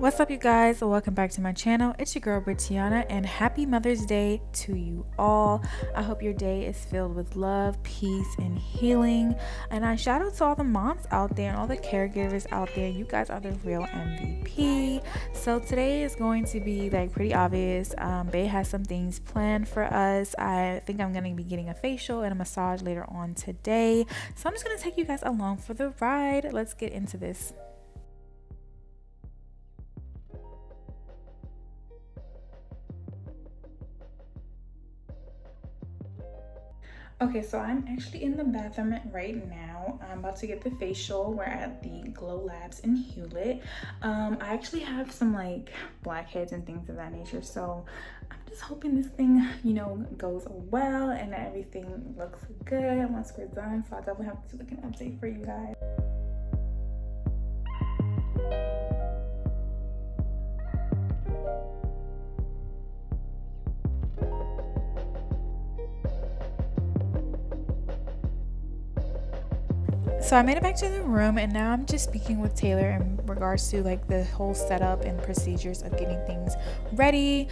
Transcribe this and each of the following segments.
What's up, you guys? Welcome back to my channel. It's your girl Brittana, and happy Mother's Day to you all. I hope your day is filled with love, peace, and healing. And I shout out to all the moms out there and all the caregivers out there. You guys are the real MVP. So today is going to be like pretty obvious. Bae has some things planned for us. I think I'm going to be getting a facial and a massage later on today. So I'm just going to take you guys along for the ride. Let's get into this. Okay, so I'm actually in the bathroom right now. I'm about to get the facial. We're at the Glow Labs in Hewlett. I actually have some like blackheads and things of that nature, so I'm just hoping this thing, goes well and that everything looks good once we're done. So I'll definitely have to look an update for you guys. So I made it back to the room, and now I'm just speaking with Taylor in regards to like the whole setup and procedures of getting things ready.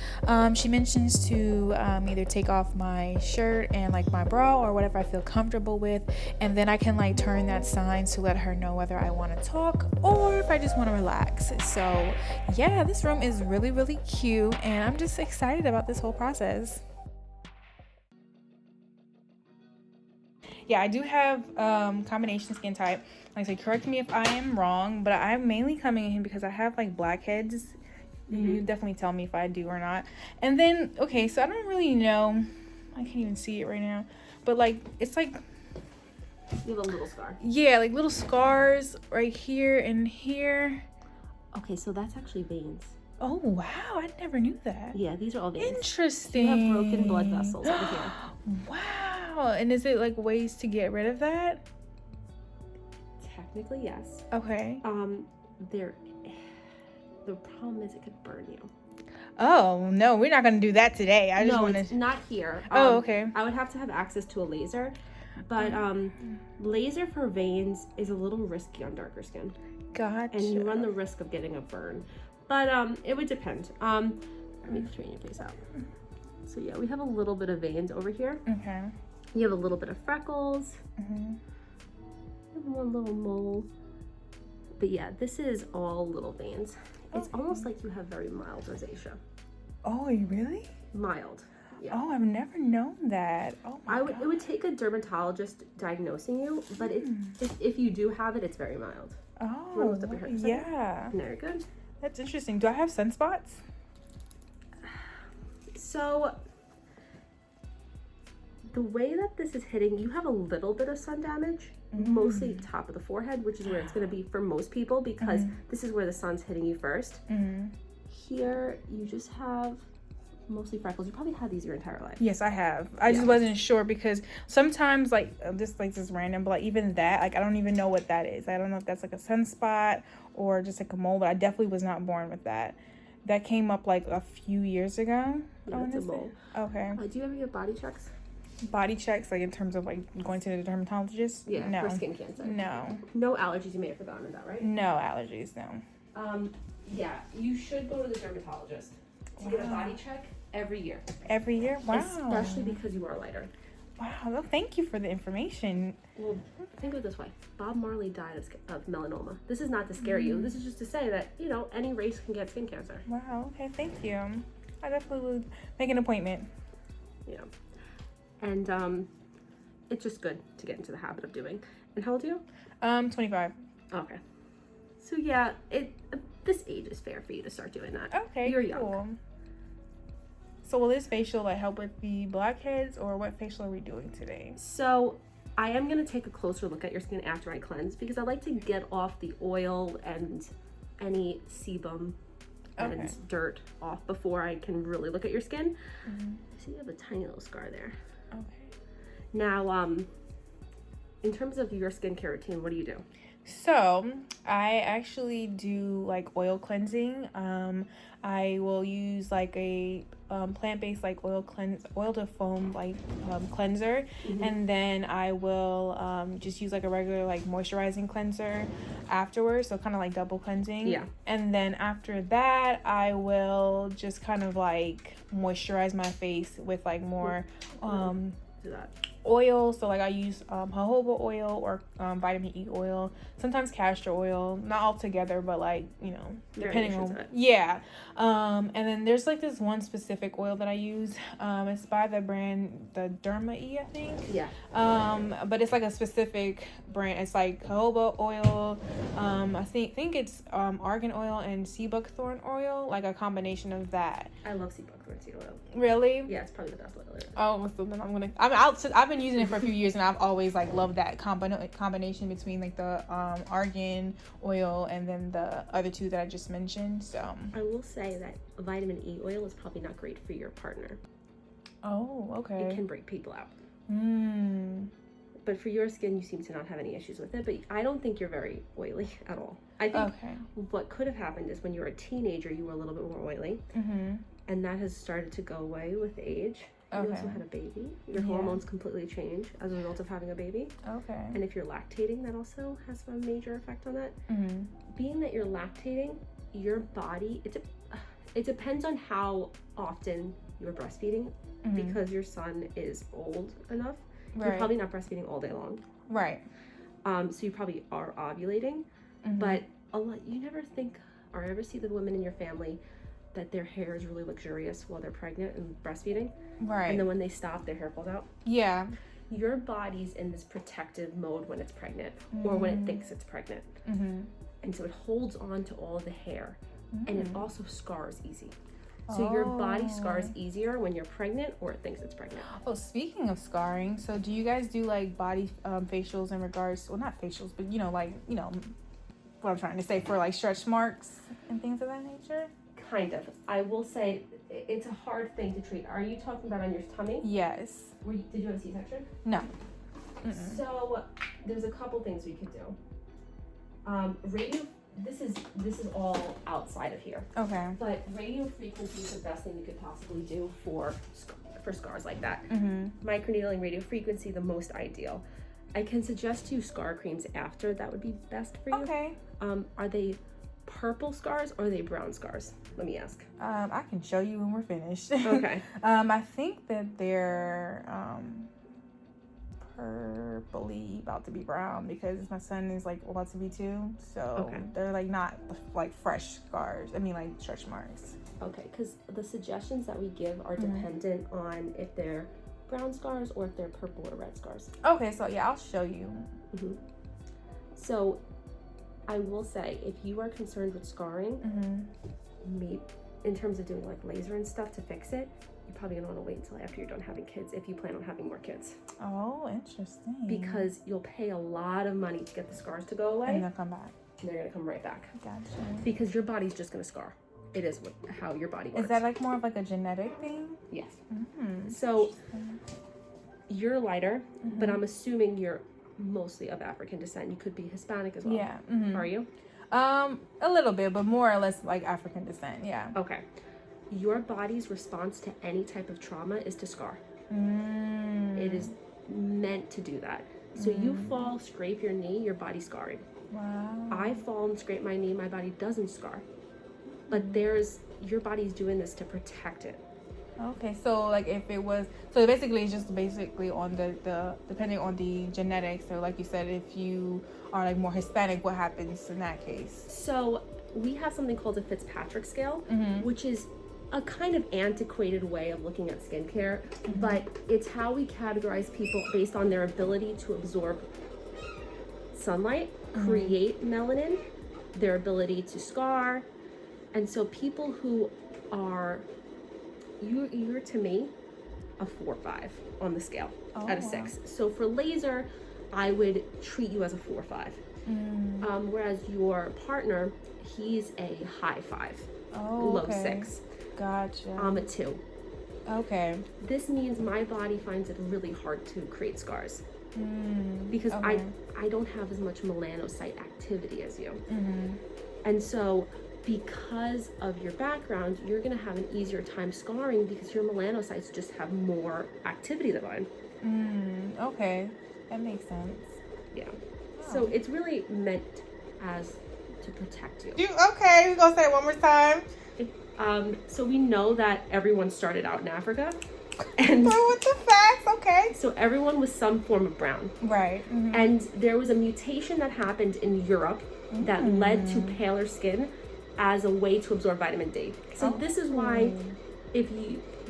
She mentions to either take off my shirt and like my bra or whatever I feel comfortable with, and then I can like turn that sign to let her know whether I want to talk or if I just want to relax. So yeah, this room is really, really cute, and I'm just excited about this whole process. Yeah, I do have combination skin type. Like I said, correct me if I am wrong, but I'm mainly coming in because I have like blackheads. You can definitely tell me if I do or not. And then, okay, so I don't really know. I can't even see it right now. But like, it's like... You have a little scar. Yeah, like little scars right here and here. Okay, so that's actually veins. Oh, wow. I never knew that. Yeah, these are all veins. Interesting. So you have broken blood vessels over here. Wow. And is it like ways to get rid of that? Technically, yes. Okay. The problem is it could burn you. Oh, no, we're not going to do that today. I just want it's not here. Oh, okay. I would have to have access to a laser, but laser for veins is a little risky on darker skin. Gotcha. And you run the risk of getting a burn. But it would depend. Let me straighten your face out. So yeah, we have a little bit of veins over here. Okay. You have a little bit of freckles. Mm-hmm. You have one little mole. But yeah, this is all little veins. It's almost like you have very mild rosacea. Oh, really? Mild. Yeah. Oh, I've never known that. Oh my God. It would take a dermatologist diagnosing you, but if you do have it, it's very mild. Oh, Lift up your head yeah. Very good. That's interesting. Do I have sunspots? So the way that this is hitting, you have a little bit of sun damage, mostly top of the forehead, which is where it's going to be for most people because this is where the sun's hitting you first. Here, you just have mostly freckles. You probably had these your entire life. Yes, I have. I just wasn't sure because sometimes like this is random, but like even that, like I don't even know what that is. I don't know if that's like a sunspot or just like a mole, but I definitely was not born with that. That came up like a few years ago. Yeah, it's a mole. Okay. Do you ever get body checks? Body checks, like in terms of like going to the dermatologist? Yeah, no. for skin cancer. No. No allergies. You may have forgotten that, right? No allergies, no. Yeah, you should go to the dermatologist to get a body check every year. Every year? Wow. Especially because you are lighter. Wow, well, thank you for the information. Well, think of it this way. Bob Marley died of melanoma. This is not to scare you. This is just to say that, any race can get skin cancer. Wow, okay, thank you. I definitely would make an appointment. Yeah. And it's just good to get into the habit of doing. And how old are you? 25. Okay. So yeah, this age is fair for you to start doing that. Okay, You're cool. young. So will this facial like help with the blackheads, or what facial are we doing today? So I am going to take a closer look at your skin after I cleanse because I like to get off the oil and any sebum and dirt off before I can really look at your skin. So you have a tiny little scar there. Okay. Now, in terms of your skincare routine, what do you do? So I actually do like oil cleansing. I will use like a plant-based like oil to foam like cleanser, and then I will just use like a regular like moisturizing cleanser afterwards, so kind of like double cleansing. Yeah. And then after that, I will just kind of like moisturize my face with like more do that. oil. So like I use jojoba oil or vitamin E oil, sometimes castor oil, not all together, but like, you know, depending on and then there's like this one specific oil that I use. It's by the brand the Derma E, I think. But it's like a specific brand. It's like jojoba oil, I think it's argan oil and sea buckthorn oil, like a combination of that. I love sea buckthorn seed oil. Really? Yeah, it's probably the best oil. Oh, so then I've been using it for a few years, and I've always like loved that combination between like the argan oil and then the other two that I just mentioned. So I will say that vitamin E oil is probably not great for your partner. Oh, okay. It can break people out. But for your skin, you seem to not have any issues with it. But I don't think you're very oily at all. I think what could have happened is when you were a teenager, you were a little bit more oily, and that has started to go away with age. You also had a baby. Your hormones completely change as a result of having a baby. Okay. And if you're lactating, that also has a major effect on that. Being that you're lactating, your body, it depends on how often you're breastfeeding, because your son is old enough. You're probably not breastfeeding all day long. Right. So you probably are ovulating, but you never think or ever see the women in your family that their hair is really luxurious while they're pregnant and breastfeeding. Right. And then when they stop, their hair falls out. Yeah. Your body's in this protective mode when it's pregnant or when it thinks it's pregnant. And so it holds on to all the hair, and it also scars easy. So your body scars easier when you're pregnant or it thinks it's pregnant. Oh, speaking of scarring, so do you guys do like body facials in regards, well, not facials, but you know what I'm trying to say, for like stretch marks and things of that nature? Kind of. I will say it's a hard thing to treat. Are you talking about on your tummy? Yes. Did you have a C-section? No. So there's a couple things we could do. This is all outside of here. Okay. But radio frequency is the best thing you could possibly do for scars like that. Microneedling radio frequency, the most ideal. I can suggest you scar creams after. That would be best for you. Okay. Are they purple scars or are they brown scars? Let me ask. I can show you when we're finished. Okay. I think that they're purpley about to be brown because my son is like about to be 2, so they're like not like fresh scars. I mean like stretch marks. Okay, because the suggestions that we give are dependent on if they're brown scars or if they're purple or red scars. Okay, so yeah, I'll show you. So I will say, if you are concerned with scarring, maybe in terms of doing like laser and stuff to fix it, you're probably gonna want to wait until after you're done having kids, if you plan on having more kids. Oh, interesting. Because you'll pay a lot of money to get the scars to go away. And they'll come back. And they're gonna come right back. Gotcha. Because your body's just gonna scar. It is how your body works. Is that like more of like a genetic thing? Yes. So you're lighter, but I'm assuming you're mostly of African descent. You could be Hispanic as well. Yeah. Are you? A little bit, but more or less like African descent. Yeah. Okay. Your body's response to any type of trauma is to scar. It is meant to do that. So you fall, scrape your knee, your body's scarring. Wow. I fall and scrape my knee, my body doesn't scar. But your body's doing this to protect it. Okay, so like if it was, so basically it's just basically on the depending on the genetics. So like you said, if you are like more Hispanic, what happens in that case? So we have something called a Fitzpatrick scale, which is a kind of antiquated way of looking at skincare, but it's how we categorize people based on their ability to absorb sunlight, create melanin, their ability to scar. And so people who are, you're to me a 4 or 5 on the scale out of 6. So for laser, I would treat you as a 4 or 5. Whereas your partner, he's a high 5, low 6. Gotcha. I'm a 2. Okay. This means my body finds it really hard to create scars. Because I don't have as much melanocyte activity as you. And so because of your background, you're going to have an easier time scarring because your melanocytes just have more activity than mine. Okay. That makes sense. Yeah. Oh. So it's really meant as to protect you. Okay, we're going to say it one more time. So we know that everyone started out in Africa. And with the facts, okay. So everyone was some form of brown. Right. Mm-hmm. And there was a mutation that happened in Europe that led to paler skin as a way to absorb vitamin D. So this is why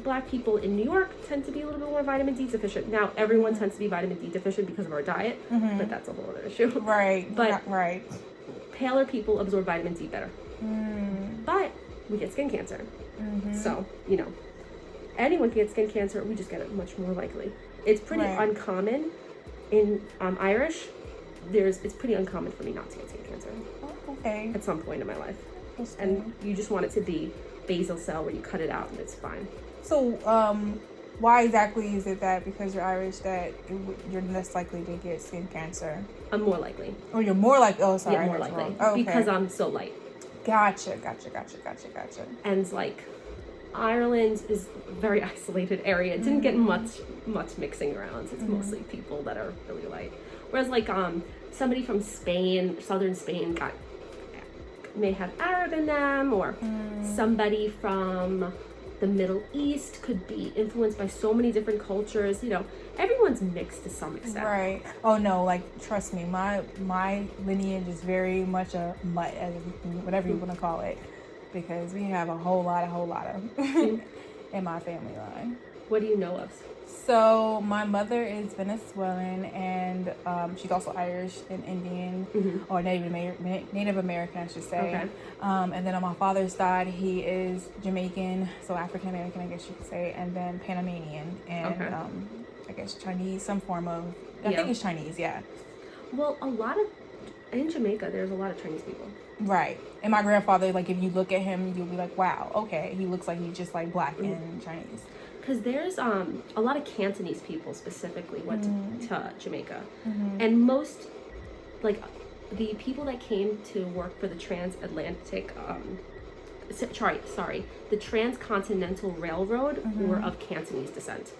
Black people in New York tend to be a little bit more vitamin D deficient. Now, everyone tends to be vitamin D deficient because of our diet, but that's a whole other issue. Right. But right. Paler people absorb vitamin D better. But we get skin cancer. So, anyone can get skin cancer. We just get it much more likely. It's pretty uncommon in Irish. It's pretty uncommon for me not to get skin cancer. Okay. At some point in my life. And you just want it to be basal cell where you cut it out and it's fine. So, why exactly is it that because you're Irish that you're less likely to get skin cancer? I'm more likely. Oh, you're more likely. Oh, sorry. Yeah, more likely. Oh, okay. Because I'm so light. Gotcha. And Ireland is a very isolated area. It didn't get much mixing around. It's mostly people that are really light. Whereas somebody from Spain, southern Spain may have Arab in them, or somebody from the Middle East could be influenced by so many different cultures. Everyone's mixed to some extent. Right. Oh no, trust me, my lineage is very much a mutt, whatever you want to call it, because we have a whole lot of in my family line. What do you know of? So my mother is Venezuelan, and she's also Irish and Indian, or Native American, I should say. Okay. And then on my father's side, he is Jamaican, so African American, I guess you could say, and then Panamanian, and I guess Chinese, some form of. I think it's Chinese, yeah. Well, in Jamaica, there's a lot of Chinese people. Right. And my grandfather, if you look at him, you'll be like, wow, okay, he looks like he's just Black and Chinese. Because there's a lot of Cantonese people specifically went to Jamaica. And most, the people that came to work for the transatlantic, the transcontinental railroad were of Cantonese descent.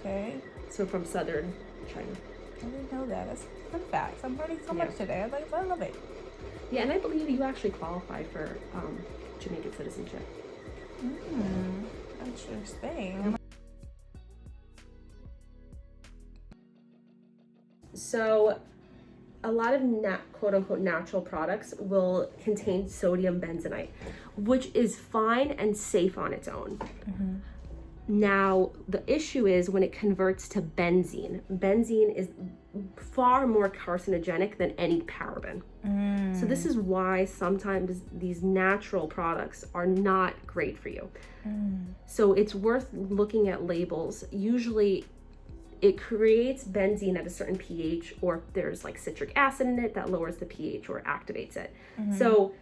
Okay. So from southern China. I didn't know that. That's fun facts. I'm learning so much today. I love it. Yeah, and I believe you actually qualify for Jamaican citizenship. Interesting. So a lot of quote-unquote natural products will contain sodium benzenite, which is fine and safe on its own. Now, the issue is when it converts to benzene. Benzene is far more carcinogenic than any paraben. So this is why sometimes these natural products are not great for you. So it's worth looking at labels. Usually it creates benzene at a certain pH, or if there's citric acid in it that lowers the pH or activates it. So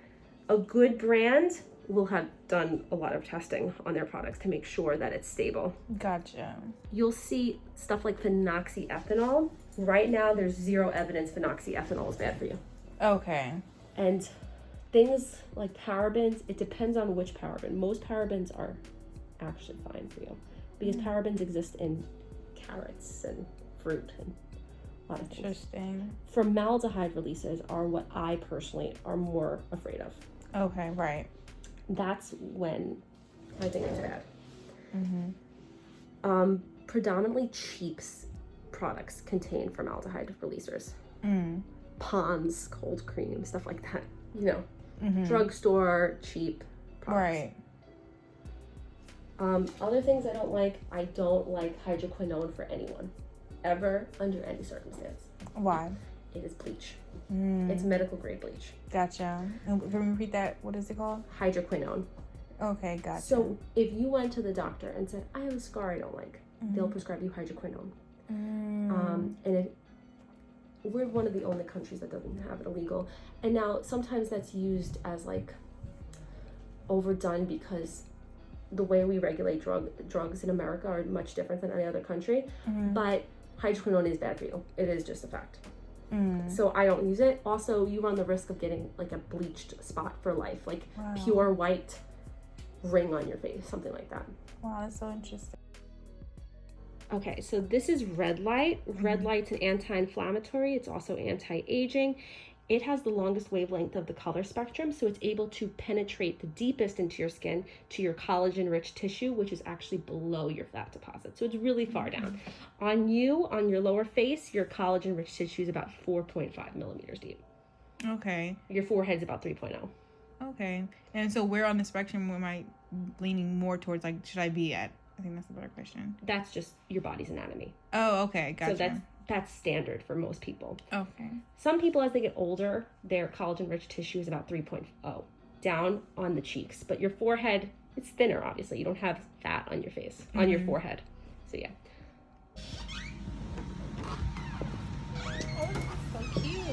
a good brand will have done a lot of testing on their products to make sure that it's stable. Gotcha. You'll see stuff like phenoxyethanol. Right now, there's zero evidence phenoxyethanol is bad for you. Okay. And things like parabens, it depends on which paraben. Most parabens are actually fine for you because parabens exist in carrots and fruit and a lot of things. Interesting. Formaldehyde releases are what I personally are more afraid of. Okay, right. That's when I think it's bad. Predominantly cheap products contain formaldehyde releasers. Ponds, cold cream, stuff like that. Drugstore, cheap products. Right. Other things I don't like hydroquinone for anyone, ever, under any circumstance. Why? It is bleach. It's medical grade bleach. Gotcha. And can we repeat that? What is it called? Hydroquinone. Okay, gotcha. So if you went to the doctor and said, I have a scar I don't like, they'll prescribe you hydroquinone. And we're one of the only countries that doesn't have it illegal. And now sometimes that's used as overdone because the way we regulate drugs in America are much different than any other country. But hydroquinone is bad for you. It is just a fact. So I don't use it. Also, you run the risk of getting like a bleached spot for life, like pure white ring on your face, something like that. Wow, that's so interesting. Okay, so this is red light. Red light's an anti-inflammatory. It's also anti-aging. It has the longest wavelength of the color spectrum, so it's able to penetrate the deepest into your skin to your collagen-rich tissue, which is actually below your fat deposit. So it's really far down. On you, on your lower face, your collagen-rich tissue is about 4.5 millimeters deep. Okay. Your forehead's about 3.0. Okay. And so where on the spectrum am I leaning more towards, like, should I be at? I think that's a better question. That's just your body's anatomy. Oh, okay. Gotcha. So that's standard for most people. Okay. Some people, as they get older, their collagen-rich tissue is about 3.0 down on the cheeks. But your forehead, it's thinner, obviously. You don't have fat on your face, on your forehead. So, yeah. Oh, so cute.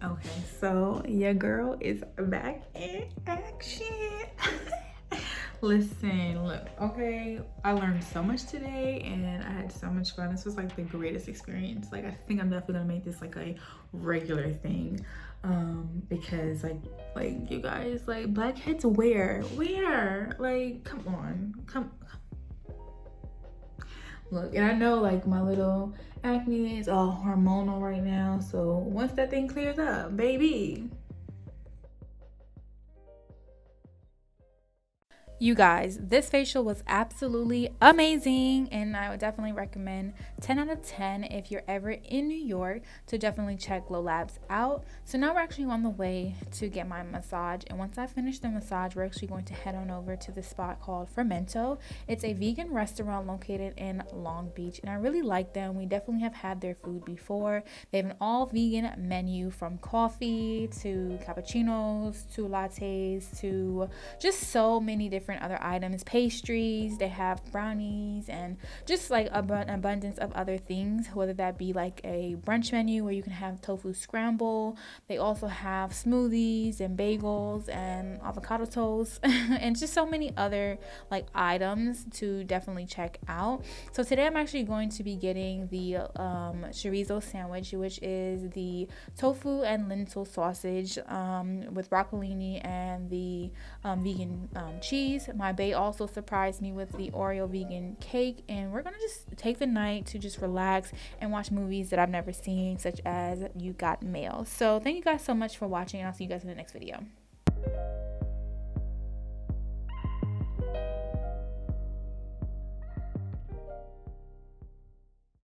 Okay, so your girl is back in action. Listen, look, okay, I learned so much today and I had so much fun. This was like the greatest experience. Like, I think I'm definitely gonna make this like a regular thing, because like you guys, like, blackheads where, like, come on, come. Look, and I know like my little acne is all hormonal right now, so once that thing clears up, baby. You guys, this facial was absolutely amazing, and I would definitely recommend 10 out of 10 if you're ever in New York to definitely check Glow Labs out. So now we're actually on the way to get my massage, and once I finish the massage, we're actually going to head on over to the spot called Fermento. It's a vegan restaurant located in Long Beach, and I really like them. We definitely have had their food before. They have an all vegan menu, from coffee to cappuccinos to lattes to just so many different other items, pastries. They have brownies and just like an abundance of other things, whether that be like a brunch menu where you can have tofu scramble. They also have smoothies and bagels and avocado toast and just so many other like items to definitely check out. So today I'm actually going to be getting the chorizo sandwich, which is the tofu and lentil sausage with broccolini and the vegan cheese. My bae also surprised me with the Oreo vegan cake, and we're gonna just take the night to just relax and watch movies that I've never seen, such as You Got Mail. So thank you guys so much for watching, and I'll see you guys in the next video.